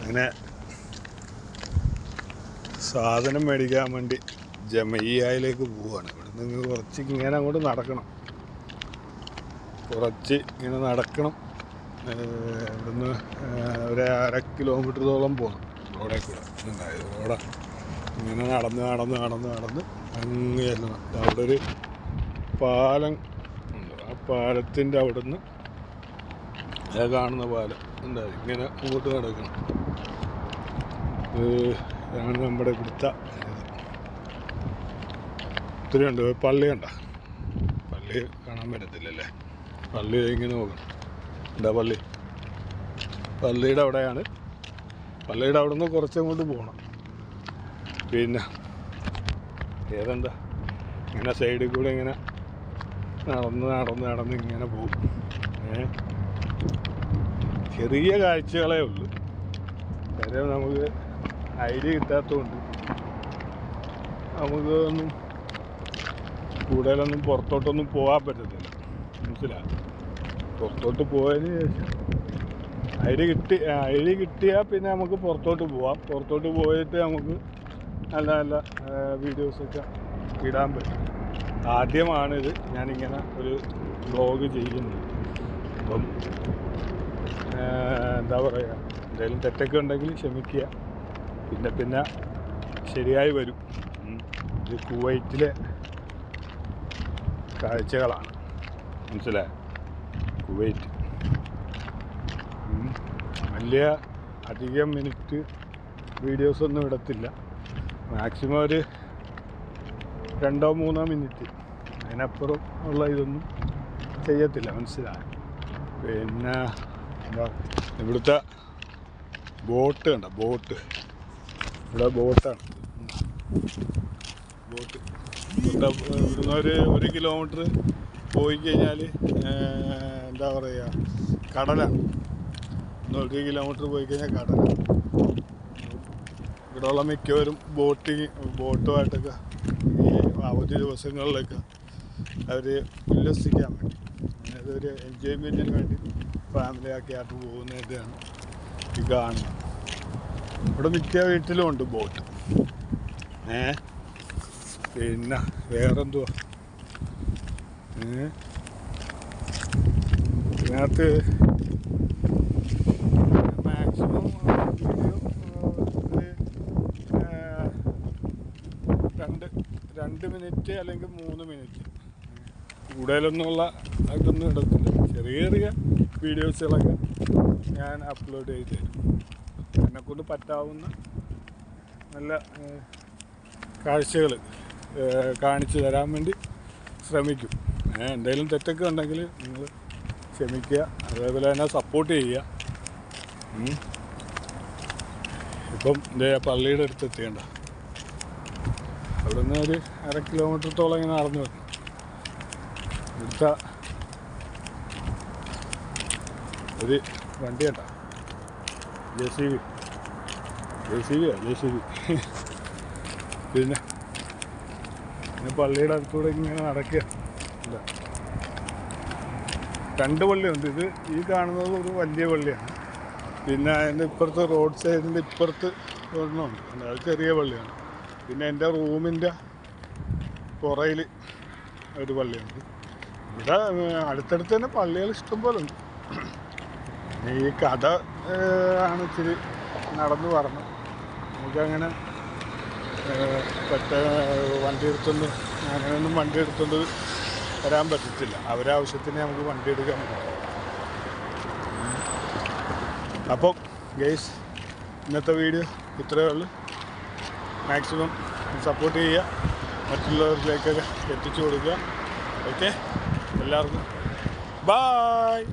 അങ്ങനെ സാധനം മേടിക്കാൻ വേണ്ടി ജമയ്യയിലേക്ക് പോവുകയാണ്. ഇവിടെ നിന്ന് കുറച്ച് ഇങ്ങനെ അങ്ങോട്ട് നടക്കണം, കുറച്ച് ഇങ്ങനെ നടക്കണം. ഇവിടുന്ന് ഒരു 1/2 കിലോമീറ്ററോളം പോകണം റോഡേ കൂടെ. റോഡാ ഇങ്ങനെ നടന്ന് അങ്ങ് ചെല്ലണം. അവിടെ ഒരു പാലം ഉണ്ട്. ആ പാലത്തിൻ്റെ അവിടെ നിന്ന് കാണുന്ന പാലം എന്താ ഇങ്ങനെ അങ്ങോട്ട് നടക്കണം. ഇതാണ് നമ്മുടെ ഇവിടുത്തെ ഒത്തിരി ഉണ്ട്. പള്ളി കണ്ട, പള്ളി കാണാൻ പറ്റത്തില്ലല്ലേ, പള്ളി ഇങ്ങനെ നോക്കണം. എന്താ പള്ളിയുടെ അവിടെയാണ്. പള്ളിയുടെ അവിടെ നിന്ന് കുറച്ചങ്ങോട്ട് പോകണം. പിന്നെ ഏതെന്താ ഇങ്ങനെ സൈഡിൽ കൂടെ ഇങ്ങനെ നടന്ന് ഇങ്ങനെ പോകും. ചെറിയ കാഴ്ചകളേ ഉള്ളൂ. കാര്യം നമുക്ക് ഐഡിയ കിട്ടാത്തതുകൊണ്ട് നമുക്ക് കൂടുതലൊന്നും പുറത്തോട്ടൊന്നും പോകാൻ പറ്റത്തില്ല. മനസ്സിലായി? പുറത്തോട്ട് പോയതിന് ശേഷം ഐഡിയ കിട്ടിയാൽ പിന്നെ നമുക്ക് പുറത്തോട്ട് പോവാം. പുറത്തോട്ട് പോയിട്ട് നമുക്ക് നല്ല നല്ല വീഡിയോസൊക്കെ ഇടാൻ പറ്റും. ആദ്യമാണിത് ഞാനിങ്ങനെ ഒരു വ്ളോഗ് ചെയ്യുന്നത്. അപ്പം എന്താ പറയുക, എന്തെങ്കിലും തെറ്റൊക്കെ ഉണ്ടെങ്കിൽ ക്ഷമിക്കുക. പിന്നെ ശരിയായി വരും. ഇത് കുവൈറ്റിലെ കാഴ്ചകളാണ്. മനസ്സിലായോ? കുവൈറ്റ് വലിയ അധികം മിനിറ്റ് വീഡിയോസൊന്നും ഇടത്തില്ല. മാക്സിമം ഒരു 2-3 മിനിറ്റ്, അതിനപ്പുറം ഉള്ള ഇതൊന്നും ചെയ്യത്തില്ല. മനസ്സിലായോ? പിന്നെ എന്താ ഇവിടുത്തെ ബോട്ട് കണ്ട, ഇവിടെ ബോട്ടാണ്. ഇവിടുന്ന് 1 കിലോമീറ്റർ പോയി കഴിഞ്ഞാൽ എന്താ പറയുക, കടലാണ്. 1 കിലോമീറ്റർ പോയി കഴിഞ്ഞാൽ കടലാണ്. ഇവിടെയുള്ള മിക്കവരും ബോട്ടുമായിട്ടൊക്കെ ഈ അവധി ദിവസങ്ങളിലൊക്കെ അവർ ഉല്ലസിക്കാൻ വേണ്ടി, അതൊരു എൻജോയ്മെൻറ്റിന് വേണ്ടി ഫാമിലിയൊക്കെ ആയിട്ട് പോകുന്നതാണ് ഈ കാണുന്നത്. ഇവിടെ മിക്ക വീട്ടിലും ഉണ്ട് ബോട്ട്. പിന്നെ വേറെന്തുവാ, ഇതിനകത്ത് മാക്സിമം വീഡിയോ 2 മിനിറ്റ് അല്ലെങ്കിൽ 3 മിനിറ്റ്, കൂടുതലൊന്നുമുള്ള ഇതൊന്നും ഇടത്തില്ല. ചെറിയ വീഡിയോസുകളൊക്കെ ഞാൻ അപ്ലോഡ് ചെയ്ത് തരും. എന്നെക്കൊണ്ട് പറ്റാവുന്ന നല്ല കാഴ്ചകൾ കാണിച്ചു തരാൻ വേണ്ടി ശ്രമിക്കും. എന്തെങ്കിലും തെറ്റൊക്കെ ഉണ്ടെങ്കിൽ നിങ്ങൾ ക്ഷമിക്കുക. അതേപോലെ തന്നെ സപ്പോർട്ട് ചെയ്യുക. ഇപ്പം പള്ളിയുടെ അടുത്ത് എത്തിയേണ്ട, അവിടെ നിന്ന് ഒരു 1/2 കിലോമീറ്ററത്തോളം ഇങ്ങനെ നടന്നു വരണം. ഇവിടുത്തെ ഒരു വണ്ടി കണ്ട, JCB പിന്നെ പള്ളിയുടെ അടുത്തൂടെ ഇങ്ങനെ നടക്കുക. 2 പള്ളിയുണ്ട്. ഈ കാണുന്നത് ഒരു വലിയ പള്ളിയാണ്. പിന്നെ അതിൻ്റെ ഇപ്പുറത്ത് റോഡ് സൈഡിൻ്റെ ഇപ്പുറത്ത് ഒരെണ്ണമുണ്ട്, അത് ചെറിയ പള്ളിയാണ്. പിന്നെ എൻ്റെ റൂമിൻ്റെ പുറയിൽ ഒരു പള്ളിയുണ്ട്. ഇവിടെ അടുത്തടുത്ത് തന്നെ പള്ളികൾ ഇഷ്ടംപോലെ ഉണ്ട്. ഈ കഥ ആണ് ഇച്ചിരി നടന്നു പറഞ്ഞു. നമുക്കങ്ങനെ വണ്ടി എടുത്തുകൊണ്ട് വരാൻ പറ്റത്തില്ല. അവരാവശ്യത്തിന് നമുക്ക് വണ്ടി എടുക്കാൻ പറ്റും. അപ്പം ഗൈസ്, ഇന്നത്തെ വീഡിയോ ഇത്രയേ ഉള്ളൂ. മാക്സിമം സപ്പോർട്ട് ചെയ്യുക, മറ്റുള്ളവരിലേക്കൊക്കെ എത്തിച്ചു കൊടുക്കുക. ഓക്കെ, എല്ലാവർക്കും ബായ്.